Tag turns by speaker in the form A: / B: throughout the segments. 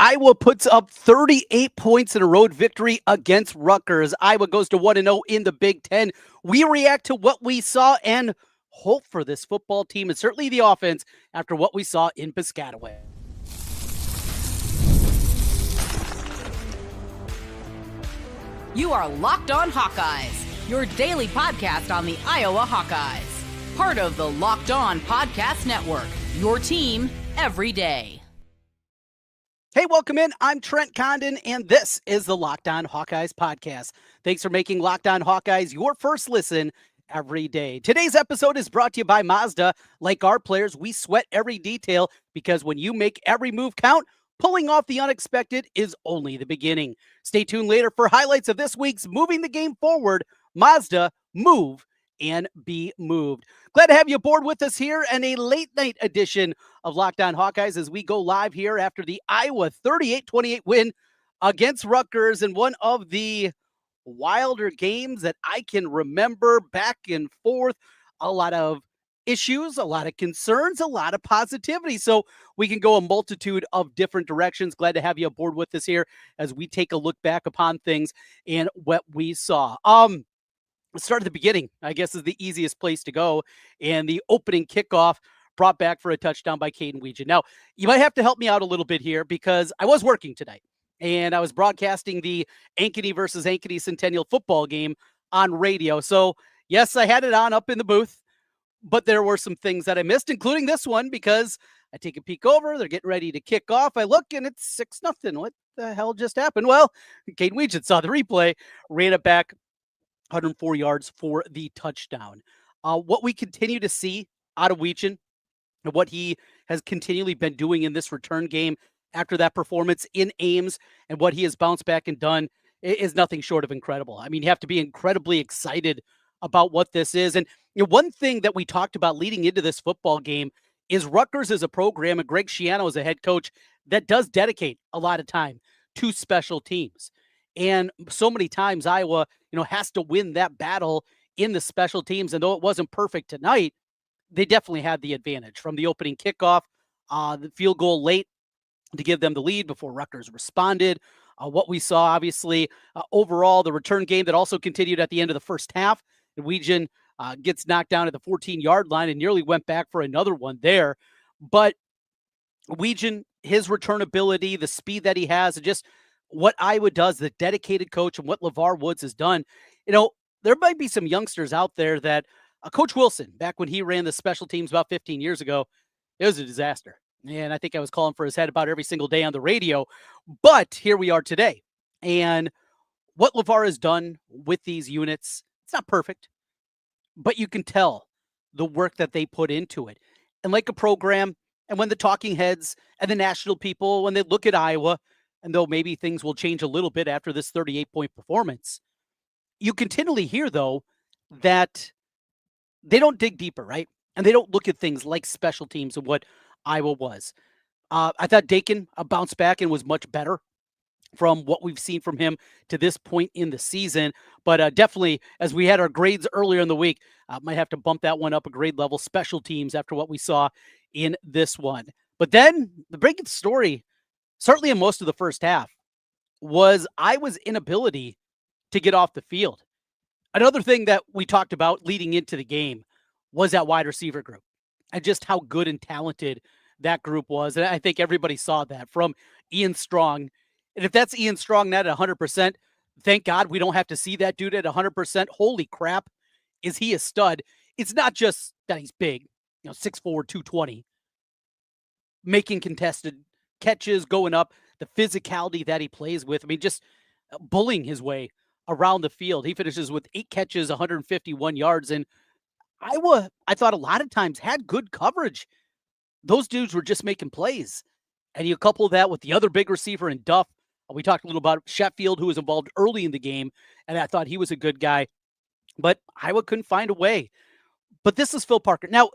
A: Iowa puts up 38 points in a road victory against Rutgers. Iowa goes to 1-0 in the Big Ten. We react to what we saw and hope for this football team and certainly the offense after what we saw in Piscataway.
B: You are Locked On Hawkeyes, your daily podcast on the Iowa Hawkeyes. Part of the Locked On Podcast Network, your team every day.
A: Hey, welcome in. I'm Trent Condon, and this is the Locked On Hawkeyes podcast. Thanks for making Locked On Hawkeyes your first listen every day. Today's episode is brought to you by Mazda. Like our players, we sweat every detail because when you make every move count, pulling off the unexpected is only the beginning. Stay tuned later for highlights of this week's Moving the Game Forward. Mazda, move and be moved. Glad to have you aboard with us here in a late night edition of Locked On Hawkeyes as we go live here after the Iowa 38-28 win against Rutgers in one of the wilder games that I can remember. Back and forth, a lot of issues, a lot of concerns, a lot of positivity. So we can go a multitude of different directions. Glad to have you aboard with us here as we take a look back upon things and what we saw. Let's start at the beginning, I guess, is the easiest place to go. And the opening kickoff brought back for a touchdown by Kaden Wetjen. Now, you might have to help me out a little bit here because I was working tonight and I was broadcasting the Ankeny versus Ankeny Centennial football game on radio. So, yes, I had it on up in the booth, but there were some things that I missed, including this one, because I take a peek over. They're getting ready to kick off. I look, and it's 6-0. What the hell just happened? Well, Kaden Wetjen saw the replay, ran it back, 104 yards for the touchdown. What we continue to see out of Wetjen and what he has continually been doing in this return game after that performance in Ames and what he has bounced back and done is nothing short of incredible. I mean, you have to be incredibly excited about what this is. And one thing that we talked about leading into this football game is Rutgers is a program and Greg Schiano is a head coach that does dedicate a lot of time to special teams. And so many times Iowa, has to win that battle in the special teams. And though it wasn't perfect tonight, they definitely had the advantage from the opening kickoff, the field goal late to give them the lead before Rutgers responded. What we saw, obviously, overall, the return game that also continued at the end of the first half. Wetjen gets knocked down at the 14-yard line and nearly went back for another one there. But Wetjen, his return ability, the speed that he has, and just what Iowa does, the dedicated coach, and what LeVar Woods has done. There might be some youngsters out there that Coach Wilson, back when he ran the special teams about 15 years ago, it was a disaster. And I think I was calling for his head about every single day on the radio. But here we are today. And what LeVar has done with these units, it's not perfect, but you can tell the work that they put into it. And like a program, and when the talking heads and the national people, when they look at Iowa, and though maybe things will change a little bit after this 38-point performance, you continually hear, though, that they don't dig deeper, right? And they don't look at things like special teams and what Iowa was. I thought Dakin bounced back and was much better from what we've seen from him to this point in the season. But definitely, as we had our grades earlier in the week, might have to bump that one up a grade level, special teams, after what we saw in this one. But then the breaking story, certainly in most of the first half, was Iowa's inability to get off the field. Another thing that we talked about leading into the game was that wide receiver group and just how good and talented that group was. And I think everybody saw that from Ian Strong. And if that's Ian Strong not at 100%, thank God we don't have to see that dude at 100%. Holy crap, is he a stud? It's not just that he's big, 6'4", 220, making contested catches, going up, the physicality that he plays with. I mean, just bullying his way around the field. He finishes with 8 catches, 151 yards. And Iowa, I thought a lot of times had good coverage. Those dudes were just making plays. And you couple that with the other big receiver in Duff. We talked a little about Sheffield, who was involved early in the game, and I thought he was a good guy. But Iowa couldn't find a way. But this is Phil Parker. Now,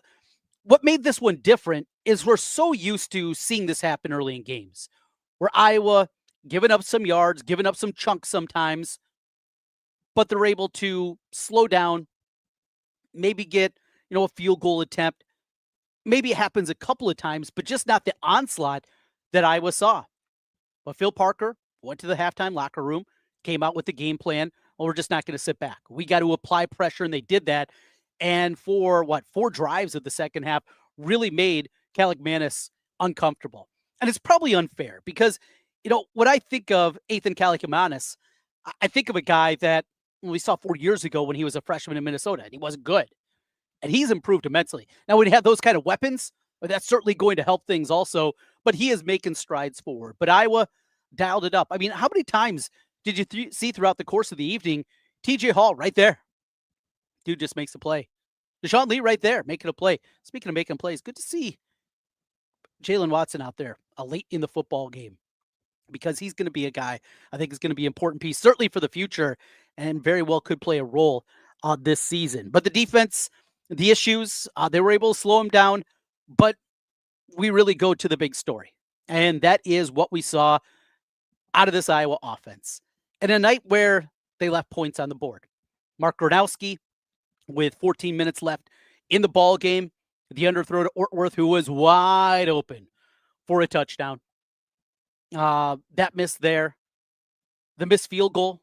A: what made this one different is we're so used to seeing this happen early in games, where Iowa giving up some yards, giving up some chunks sometimes, but they're able to slow down, maybe get, a field goal attempt. Maybe it happens a couple of times, but just not the onslaught that Iowa saw. But Phil Parker went to the halftime locker room, came out with the game plan. Well, we're just not going to sit back. We got to apply pressure, and they did that. And for 4 drives of the second half, really made Kaliakmanis uncomfortable. And it's probably unfair because, when I think of Ethan Kaliakmanis, I think of a guy that we saw 4 years ago when he was a freshman in Minnesota, and he wasn't good. And he's improved immensely. Now, when you have those kind of weapons, that's certainly going to help things also, but he is making strides forward. But Iowa dialed it up. I mean, how many times did you see throughout the course of the evening, TJ Hall right there? Dude just makes a play. Deshaun Lee right there making a play. Speaking of making plays, good to see Jalen Watson out there late in the football game because he's going to be a guy I think is going to be an important piece, certainly for the future, and very well could play a role this season. But the defense, the issues, they were able to slow him down, but we really go to the big story, and that is what we saw out of this Iowa offense. In a night where they left points on the board. Mark Gronowski, with 14 minutes left in the ball game, the underthrow to Ortworth, who was wide open for a touchdown. That miss there, the missed field goal,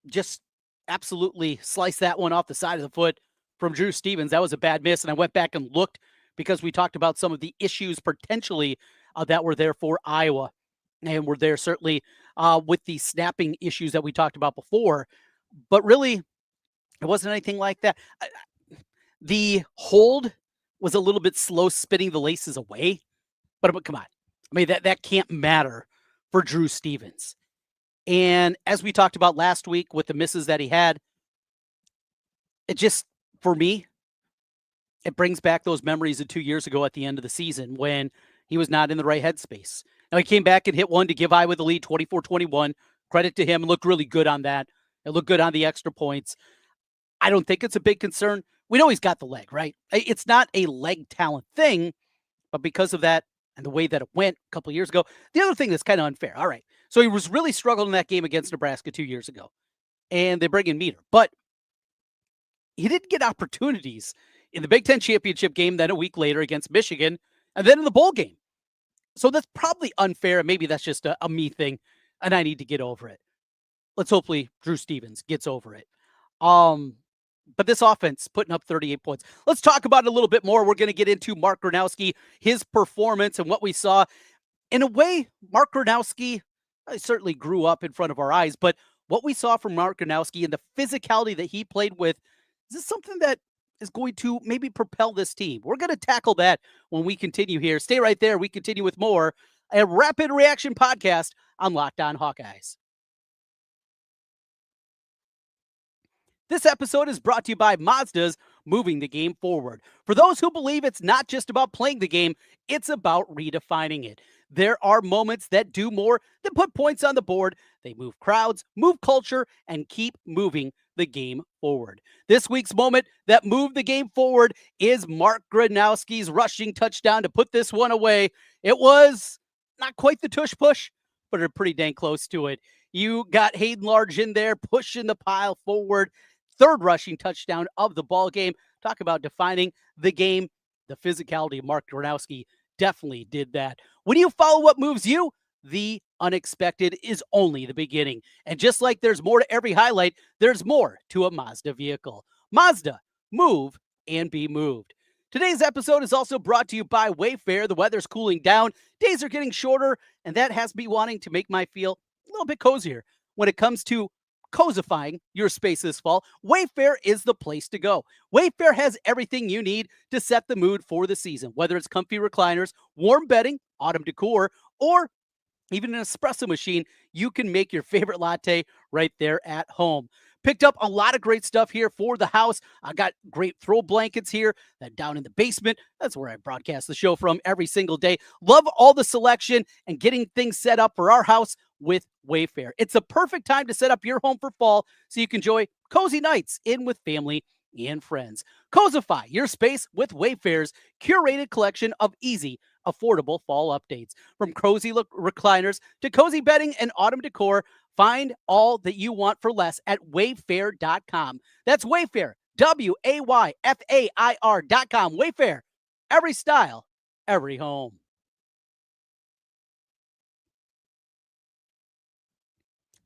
A: just absolutely sliced that one off the side of the foot from Drew Stevens. That was a bad miss, and I went back and looked because we talked about some of the issues potentially that were there for Iowa, and were there certainly with the snapping issues that we talked about before. But really, it wasn't anything like that. The hold was a little bit slow spinning the laces away, but come on. I mean, that can't matter for Drew Stevens. And as we talked about last week with the misses that he had, it just, for me, it brings back those memories of 2 years ago at the end of the season when he was not in the right headspace. Now, he came back and hit one to give Iowa the lead, 24-21. Credit to him. Looked really good on that. It looked good on the extra points. I don't think it's a big concern. We know he's got the leg, right? It's not a leg talent thing, but because of that and the way that it went a couple of years ago, the other thing that's kind of unfair. All right. So he was really struggling in that game against Nebraska 2 years ago, and they bring in Meter. But he didn't get opportunities in the Big Ten championship game, then a week later against Michigan, and then in the bowl game. So that's probably unfair, and maybe that's just a me thing, and I need to get over it. Let's hopefully Drew Stevens gets over it. But this offense putting up 38 points. Let's talk about it a little bit more. We're going to get into Mark Gronowski, his performance, and what we saw. In a way, Mark Gronowski certainly grew up in front of our eyes, but what we saw from Mark Gronowski and the physicality that he played with, is this something that is going to maybe propel this team? We're going to tackle that when we continue here. Stay right there. We continue with more, a rapid reaction podcast on Locked On Hawkeyes. This episode is brought to you by Mazda's Moving the Game Forward. For those who believe it's not just about playing the game, it's about redefining it. There are moments that do more than put points on the board. They move crowds, move culture, and keep moving the game forward. This week's moment that moved the game forward is Mark Gronowski's rushing touchdown to put this one away. It was not quite the tush push, but pretty dang close to it. You got Hayden Large in there pushing the pile forward. Third rushing touchdown of the ball game. Talk about defining the game. The physicality of Mark Gronowski definitely did that. When you follow what moves you, the unexpected is only the beginning. And just like there's more to every highlight, there's more to a Mazda vehicle. Mazda, move and be moved. Today's episode is also brought to you by Wayfair. The weather's cooling down, days are getting shorter, and that has me wanting to make my feel a little bit cozier. When it comes to cozifying your space this fall, Wayfair is the place to go. Wayfair has everything you need to set the mood for the season, whether it's comfy recliners, warm bedding, autumn decor, or even an espresso machine. You can make your favorite latte right there at home. Picked up a lot of great stuff here for the house. I got great throw blankets here that down in the basement. That's where I broadcast the show from every single day. Love all the selection and getting things set up for our house with Wayfair. It's a perfect time to set up your home for fall so you can enjoy cozy nights in with family and friends. Cozify your space with Wayfair's curated collection of easy, affordable fall updates. From cozy recliners to cozy bedding and autumn decor, find all that you want for less at wayfair.com. That's Wayfair, Wayfair.com. Wayfair, every style, every home.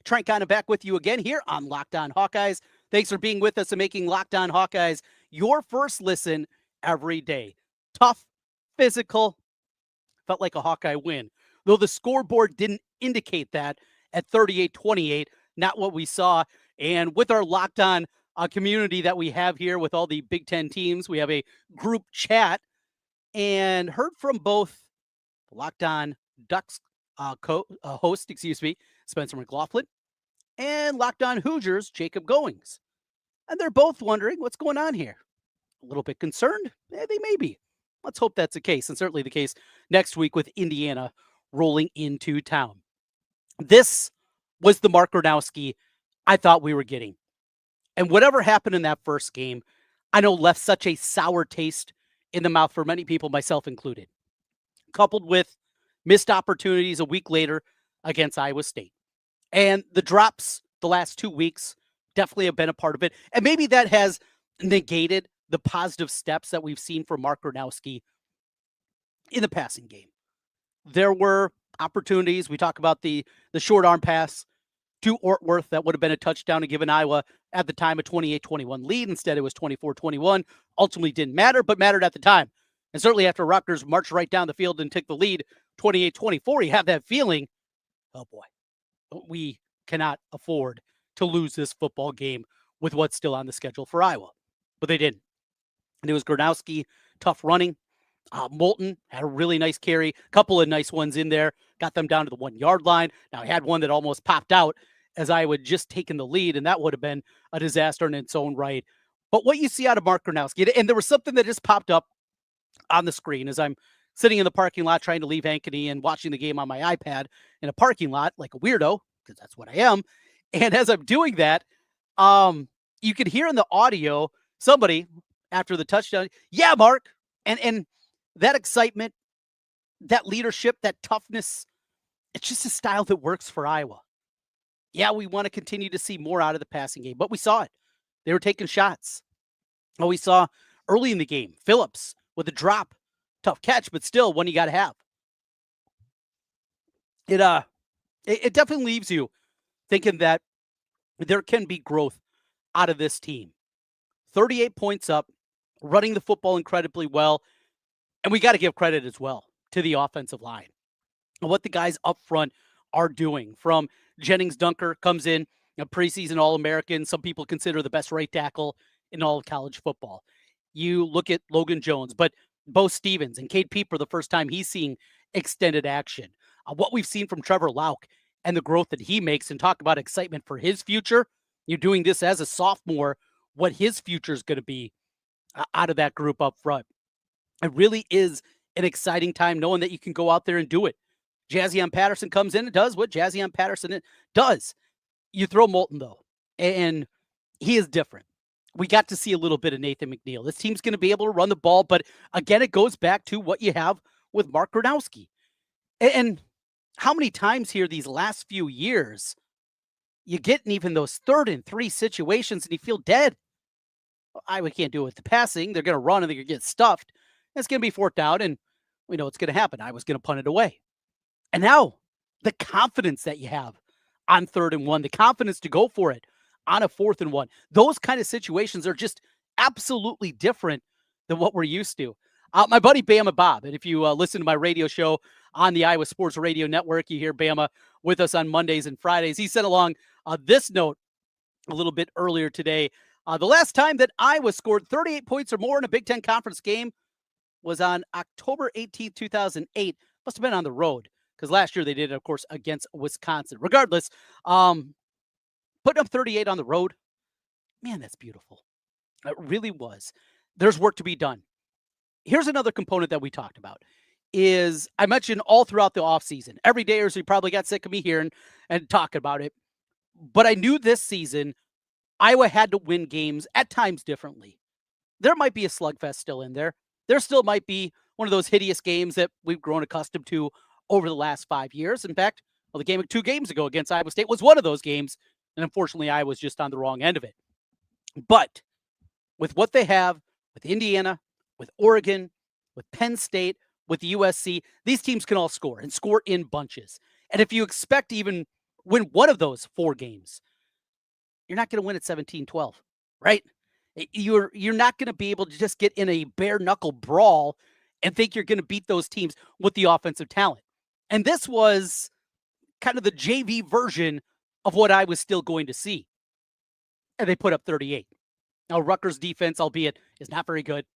A: Trent Condon back with you again here on Locked On Hawkeyes. Thanks for being with us and making Locked On Hawkeyes your first listen every day. Tough, physical, felt like a Hawkeye win. Though the scoreboard didn't indicate that at 38-28, not what we saw. And with our Locked On community that we have here with all the Big Ten teams, we have a group chat and heard from both Locked On Ducks host, Spencer McLaughlin, and Locked On Hoosiers, Jacob Goings. And they're both wondering what's going on here. A little bit concerned? They may be. Let's hope that's the case, and certainly the case next week with Indiana rolling into town. This was the Mark Gronowski I thought we were getting. And whatever happened in that first game, I know left such a sour taste in the mouth for many people, myself included, coupled with missed opportunities a week later against Iowa State. And the drops the last 2 weeks definitely have been a part of it. And maybe that has negated the positive steps that we've seen from Mark Gronowski in the passing game. There were opportunities. We talk about the short arm pass to Ortworth that would have been a touchdown and given Iowa at the time a 28-21 lead. Instead, it was 24-21. Ultimately didn't matter, but mattered at the time. And certainly after Rutgers marched right down the field and took the lead 28-24, you have that feeling, oh boy, we cannot afford to lose this football game with what's still on the schedule for Iowa. But they didn't. And it was Gronowski, tough running. Moulton had a really nice carry, a couple of nice ones in there, got them down to the 1 yard line. Now, he had one that almost popped out as Iowa had just taken the lead, and that would have been a disaster in its own right. But what you see out of Mark Gronowski, and there was something that just popped up on the screen as I'm sitting in the parking lot trying to leave Ankeny and watching the game on my iPad in a parking lot like a weirdo, because that's what I am. And as I'm doing that, you could hear in the audio somebody after the touchdown, yeah, Mark, and that excitement, that leadership, that toughness, it's just a style that works for Iowa. Yeah, we want to continue to see more out of the passing game, but we saw it. They were taking shots. Oh, we saw early in the game, Phillips with a drop, tough catch, but still one you got to have. It definitely leaves you thinking that there can be growth out of this team. 38 points up, running the football incredibly well. And we got to give credit as well to the offensive line and what the guys up front are doing. From Jennings Dunker comes in, a preseason All-American. Some people consider the best right tackle in all of college football. You look at Logan Jones, but Bo Stevens and Cade Pieper, the first time he's seeing extended action. What we've seen from Trevor Lauk and the growth that he makes, and talk about excitement for his future. You're doing this as a sophomore, what his future is going to be out of that group up front. It really is an exciting time knowing that you can go out there and do it. Jazzion Patterson comes in and does what Jazzion Patterson does. You throw Moulton, though, and he is different. We got to see a little bit of Nathan McNeil. This team's going to be able to run the ball, but again, it goes back to what you have with Mark Gronowski. And how many times here these last few years you get in even those 3rd and 3 situations and you feel dead? Well, Iowa can't do it with the passing. They're going to run and they're going to get stuffed. It's going to be 4th down, and we know what's going to happen. Iowa's going to punt it away. And now the confidence that you have on 3rd and 1, the confidence to go for it on a 4th and 1, those kind of situations are just absolutely different than what we're used to. My buddy Bama Bob, and if you listen to my radio show on the Iowa Sports Radio Network, you hear Bama with us on Mondays and Fridays. He sent along this note a little bit earlier today. The last time that Iowa scored 38 points or more in a Big Ten Conference game was on October 18th, 2008. Must have been on the road, because last year they did it, of course, against Wisconsin. Regardless, putting up 38 on the road, man, that's beautiful. It really was. There's work to be done. Here's another component that we talked about is I mentioned all throughout the offseason. Every day or so you probably got sick of me hearing and talking about it. But I knew this season Iowa had to win games at times differently. There might be a slugfest still in there. There still might be one of those hideous games that we've grown accustomed to over the last 5 years. In fact, the game 2 games ago against Iowa State was one of those games. And unfortunately, Iowa was just on the wrong end of it. But with what they have, with Indiana, with Oregon, with Penn State, with USC, these teams can all score and score in bunches. And if you expect even win one of those 4 games, you're not going to win at 17-12, right? You're not going to be able to just get in a bare knuckle brawl and think you're going to beat those teams with the offensive talent. And this was kind of the JV version of what I was still going to see. And they put up 38. Now, Rutgers defense, albeit, is not very good.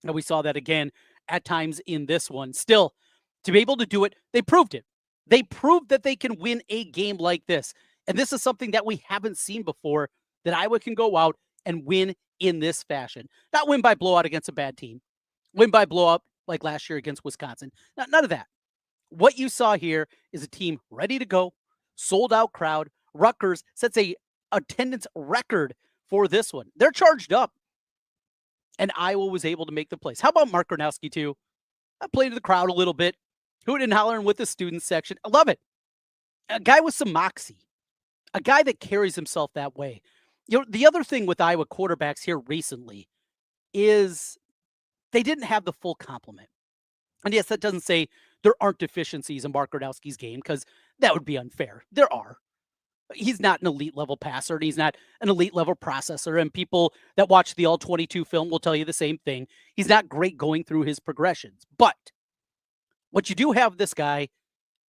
A: And we saw that again at times in this one. Still, to be able to do it, they proved it. They proved that they can win a game like this. And this is something that we haven't seen before, that Iowa can go out and win in this fashion. Not win by blowout against a bad team. Win by blowout like last year against Wisconsin. None of that. What you saw here is a team ready to go, sold out crowd. Rutgers sets a attendance record for this one. They're charged up. And Iowa was able to make the plays. How about Mark Gronowski, too? I played to the crowd a little bit. Hooting and hollering with the student section. I love it. A guy with some moxie. A guy that carries himself that way. You know, the other thing with Iowa quarterbacks here recently is they didn't have the full complement. And yes, that doesn't say there aren't deficiencies in Mark Gronowski's game, because that would be unfair. There are. He's not an elite level passer, and he's not an elite level processor. And people that watch the All-22 film will tell you the same thing. He's not great going through his progressions. But what you do have with this guy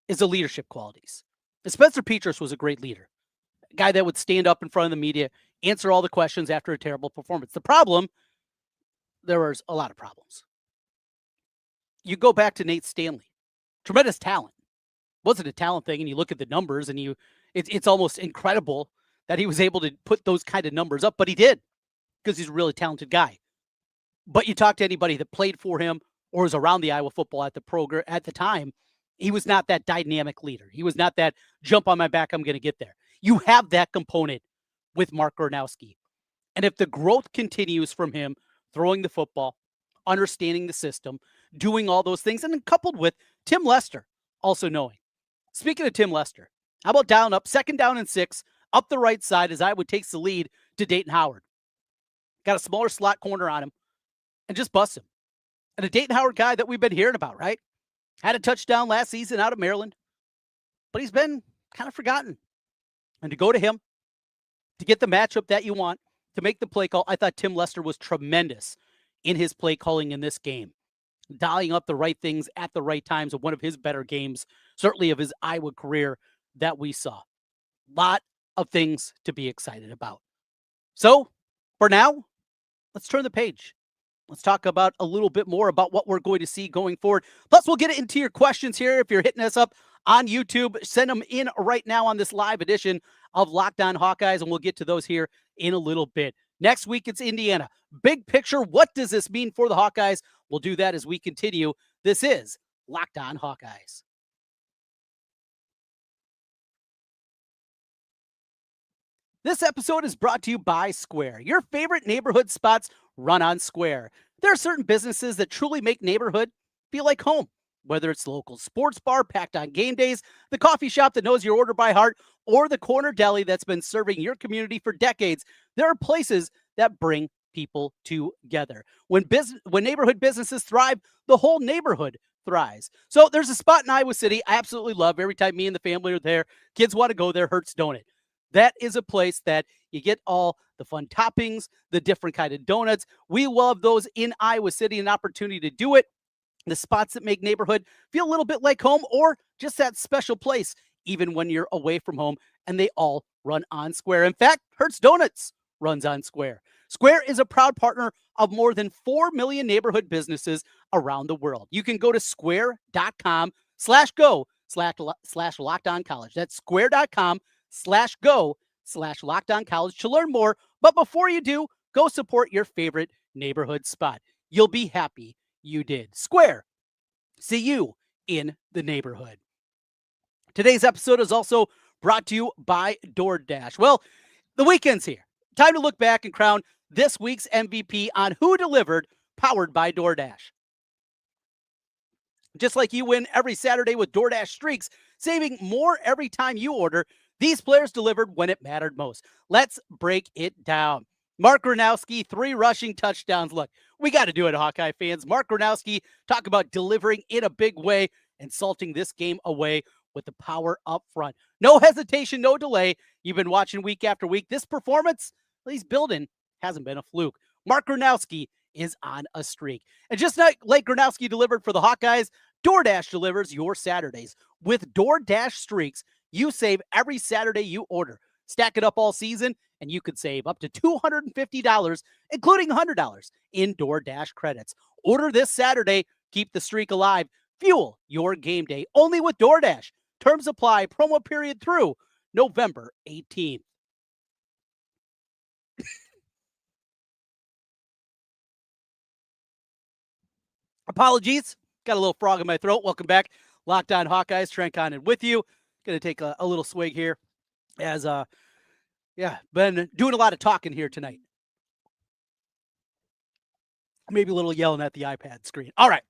A: is the leadership qualities. Spencer Petras was a great leader. A guy that would stand up in front of the media, answer all the questions after a terrible performance. The problem, there was a lot of problems. You go back to Nate Stanley. Tremendous talent. Wasn't a talent thing, and you look at the numbers, and it's almost incredible that he was able to put those kind of numbers up, but he did, because he's a really talented guy. But you talk to anybody that played for him or was around the Iowa football at the time, he was not that dynamic leader. He was not that jump on my back, I'm going to get there. You have that component with Mark Gronowski. And if the growth continues from him throwing the football, understanding the system, doing all those things, and then coupled with Tim Lester also knowing. Speaking of Tim Lester, how about down up, 2nd down and 6, up the right side as Iowa takes the lead to Dayton Howard. Got a smaller slot corner on him and just busts him. And a Dayton Howard guy that we've been hearing about, right? Had a touchdown last season out of Maryland, but he's been kind of forgotten. And to go to him, to get the matchup that you want, to make the play call, I thought Tim Lester was tremendous in his play calling in this game. Dialing up the right things at the right times of one of his better games, certainly of his Iowa career that we saw. Lot of things to be excited about. So, for now, let's turn the page. Let's talk about a little bit more about what we're going to see going forward. Plus, we'll get into your questions here. If you're hitting us up on YouTube, send them in right now on this live edition of Locked On Hawkeyes, and we'll get to those here in a little bit. Next week, it's Indiana. Big picture, what does this mean for the Hawkeyes? We'll do that as we continue. This is Locked On Hawkeyes. This episode is brought to you by Square. Your favorite neighborhood spots run on Square. There are certain businesses that truly make neighborhood feel like home. Whether it's the local sports bar packed on game days, the coffee shop that knows your order by heart, or the corner deli that's been serving your community for decades, there are places that bring people together. When neighborhood businesses thrive, the whole neighborhood thrives. So there's a spot in Iowa City I absolutely love. Every time me and the family are there, kids want to go there, Hurts, don't it? That is a place that you get all the fun toppings, the different kind of donuts. We love those in Iowa City, an opportunity to do it. The spots that make neighborhood feel a little bit like home, or just that special place, even when you're away from home, and they all run on Square. In fact, Hurts Donuts runs on Square. Square is a proud partner of more than 4 million neighborhood businesses around the world. You can go to square.com/go/lockedoncollege. That's square.com/go/lockedoncollege to learn more. But before you do, go support your favorite neighborhood spot. You'll be happy you did. Square. See you in the neighborhood. Today's episode is also brought to you by DoorDash. Well, the weekend's here. Time to look back and crown this week's MVP on Who Delivered, powered by DoorDash. Just like you win every Saturday with DoorDash Streaks, saving more every time you order, these players delivered when it mattered most. Let's break it down. Mark Gronowski, 3 rushing touchdowns. Look, we got to do it, Hawkeye fans. Mark Gronowski, talk about delivering in a big way and salting this game away. with the power up front. No hesitation, no delay. You've been watching week after week. This performance, he's building, hasn't been a fluke. Mark Gronowski is on a streak. And just like Gronowski delivered for the Hawkeyes, DoorDash delivers your Saturdays. With DoorDash streaks, you save every Saturday you order. Stack it up all season, and you could save up to $250, including $100 in DoorDash credits. Order this Saturday. Keep the streak alive. Fuel your game day only with DoorDash. Terms apply. Promo period through November 18th. Apologies. Got a little frog in my throat. Welcome back. Locked On Hawkeyes. Trent Condon with you. Going to take a little swig here as, been doing a lot of talking here tonight. Maybe a little yelling at the iPad screen. All right.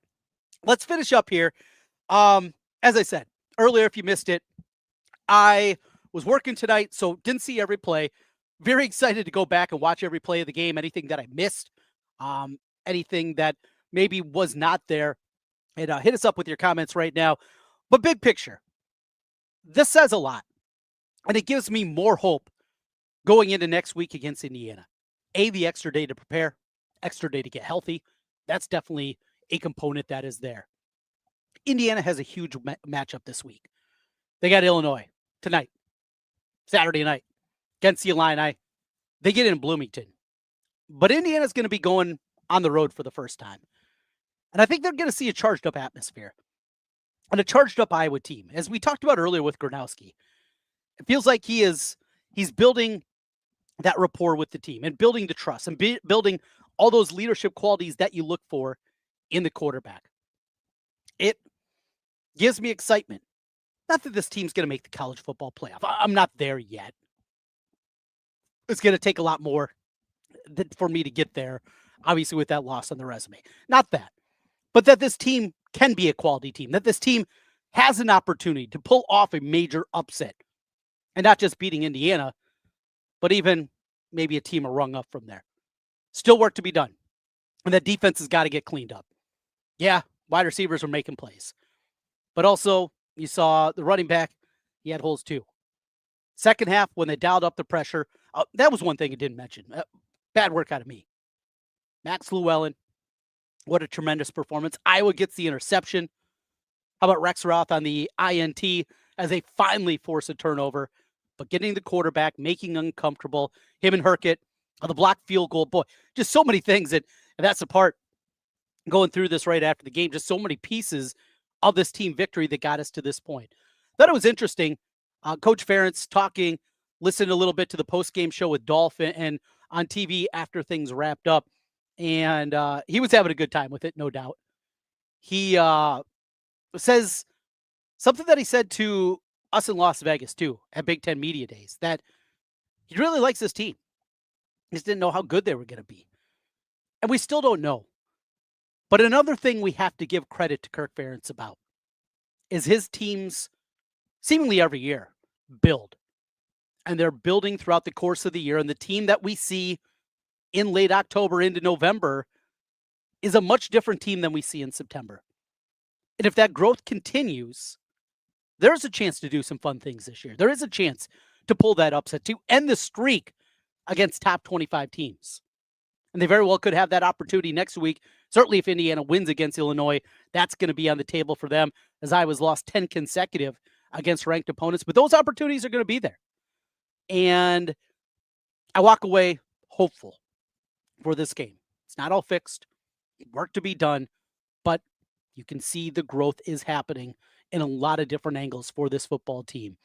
A: Let's finish up here. As I said earlier, if you missed it, I was working tonight, so didn't see every play. Very excited to go back and watch every play of the game. Anything that I missed, anything that maybe was not there, and hit us up with your comments right now. But big picture, this says a lot, and it gives me more hope going into next week against Indiana. The extra day to prepare, extra day to get healthy. That's definitely a component that is there. Indiana has a huge matchup this week. They got Illinois tonight, Saturday night, against the Illini. They get in Bloomington. But Indiana's going to be going on the road for the first time. And I think they're going to see a charged up atmosphere and a charged up Iowa team. As we talked about earlier with Gronowski, it feels like he's building that rapport with the team and building the trust and building all those leadership qualities that you look for in the quarterback. It gives me excitement. Not that this team's going to make the college football playoff. I'm not there yet. It's going to take a lot more for me to get there, obviously with that loss on the resume. Not that. But that this team can be a quality team. That this team has an opportunity to pull off a major upset. And not just beating Indiana, but even maybe a team a rung up from there. Still work to be done. And that defense has got to get cleaned up. Yeah, wide receivers are making plays. But also, you saw the running back, he had holes too. Second half, when they dialed up the pressure, that was one thing I didn't mention. Bad work out of me. Max Llewellyn, what a tremendous performance. Iowa gets the interception. How about Rex Roth on the INT as they finally force a turnover? But getting the quarterback, making uncomfortable, him and Herkett, the blocked field goal, boy, just so many things. And that's the part going through this right after the game, just so many pieces of this team victory that got us to this point. Thought it was interesting. Coach Ferentz talking, listened a little bit to the post-game show with Dolph and on TV after things wrapped up. And he was having a good time with it, no doubt. He says something that he said to us in Las Vegas, too, at Big Ten Media Days, that he really likes this team. He just didn't know how good they were going to be. And we still don't know. But another thing we have to give credit to Kirk Ferentz about is his teams, seemingly every year, build. And they're building throughout the course of the year. And the team that we see in late October into November is a much different team than we see in September. And if that growth continues, there's a chance to do some fun things this year. There is a chance to pull that upset, to end the streak against top 25 teams. And they very well could have that opportunity next week. Certainly if Indiana wins against Illinois, that's going to be on the table for them, as Iowa's lost 10 consecutive against ranked opponents. But those opportunities are going to be there. And I walk away hopeful for this game. It's not all fixed. Work to be done. But you can see the growth is happening in a lot of different angles for this football team.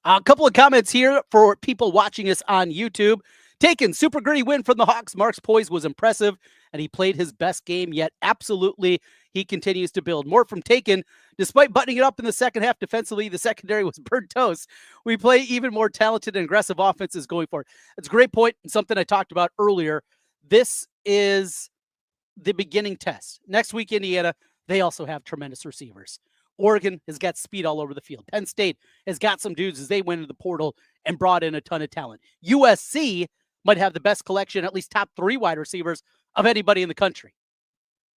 A: A couple of comments here for people watching us on YouTube. Taken, super gritty win from the Hawks. Mark's poise was impressive, and he played his best game yet. Absolutely, he continues to build. More from Taken. Despite buttoning it up in the second half defensively, the secondary was burnt toast. We play even more talented and aggressive offenses going forward. That's a great point, and something I talked about earlier. This is the beginning test. Next week, Indiana, they also have tremendous receivers. Oregon has got speed all over the field. Penn State has got some dudes as they went into the portal and brought in a ton of talent. USC might have the best collection, at least top 3 wide receivers of anybody in the country.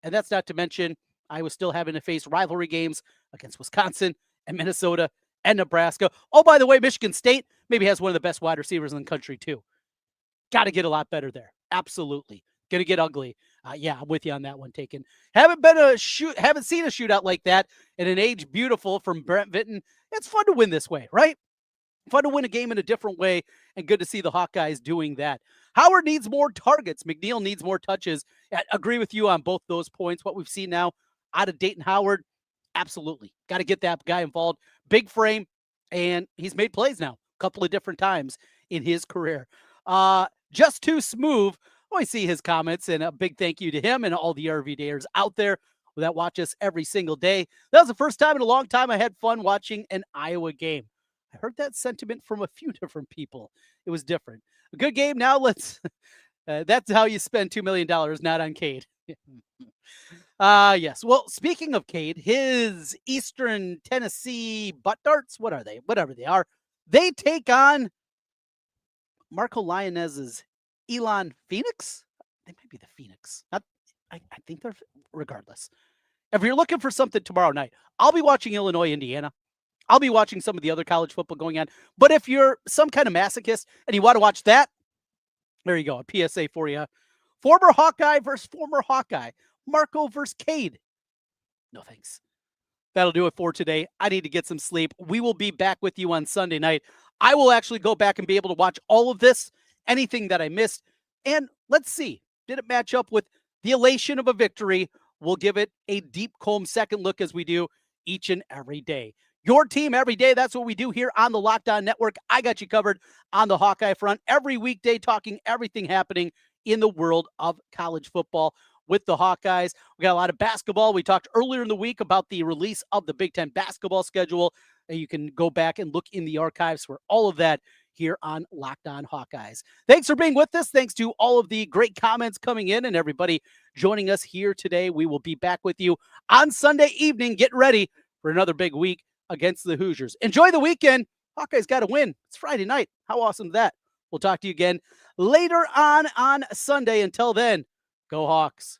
A: And that's not to mention Iowa still having to face rivalry games against Wisconsin and Minnesota and Nebraska. Oh, by the way, Michigan State maybe has one of the best wide receivers in the country too. Got to get a lot better there. Absolutely. Gonna get ugly. Yeah, I'm with you on that one. Taken. Haven't seen a shootout like that in an age beautiful from Brent Vinton. It's fun to win this way, right? Fun to win a game in a different way, and good to see the Hawkeyes doing that. Howard needs more targets. McNeil needs more touches. I agree with you on both those points. What we've seen now out of Dayton Howard, absolutely. Got to get that guy involved. Big frame, and he's made plays now a couple of different times in his career. Just too smooth. I see his comments, and a big thank you to him and all the RV-dayers out there that watch us every single day. That was the first time in a long time I had fun watching an Iowa game. I heard that sentiment from a few different people. It was different. A good game. Now let's, that's how you spend $2 million, not on Cade. Yes. Well, speaking of Cade, his Eastern Tennessee butt darts, what are they? Whatever they are, they take on Marco Lionez's Elon Phoenix. They might be the Phoenix. I think they're, regardless. If you're looking for something tomorrow night, I'll be watching Illinois, Indiana. I'll be watching some of the other college football going on. But if you're some kind of masochist and you want to watch that, there you go. A PSA for you. Former Hawkeye versus former Hawkeye. Marco versus Cade. No thanks. That'll do it for today. I need to get some sleep. We will be back with you on Sunday night. I will actually go back and be able to watch all of this, anything that I missed. And let's see, did it match up with the elation of a victory? We'll give it a deep comb second look as we do each and every day. Your team every day. That's what we do here on the Locked On Network. I got you covered on the Hawkeye front every weekday, talking everything happening in the world of college football with the Hawkeyes. We got a lot of basketball. We talked earlier in the week about the release of the Big Ten basketball schedule. You can go back and look in the archives for all of that here on Locked On Hawkeyes. Thanks for being with us. Thanks to all of the great comments coming in and everybody joining us here today. We will be back with you on Sunday evening. Get ready for another big week against the Hoosiers. Enjoy the weekend. Hawkeyes got to win. It's Friday night. How awesome is that? We'll talk to you again later on Sunday. Until then, go Hawks.